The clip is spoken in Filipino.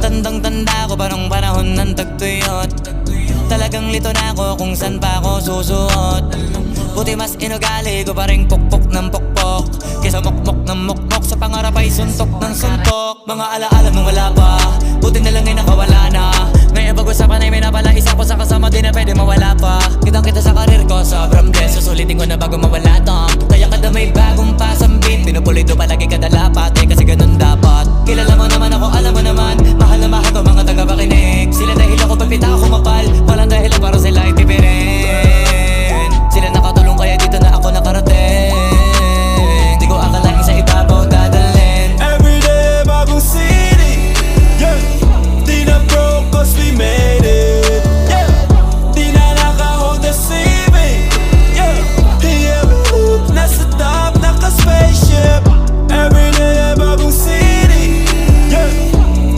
Tandang-tanda ko parang panahon ng tagtuyot. Talagang lito na ako kung san pa ako susuot. Buti mas inugali ko pa rin pukpok ng pukpok kesa mukmok ng mukmok, sa pangarap ay suntok ng suntok. Mga alaala nung wala pa, buti na lang ay nakawala na. Ngayon pag-usapan ay may napala, isa ko sa kasama di na pwede mawala pa. Kitang kita sa karir ko, sobrang blessed, susulitin ko na bago mawala to. Kaya kada may bagong pasambit, pinupulido palagi kada lapat, kasi ganun dapat. Kilala mo naman ako, alam mo naman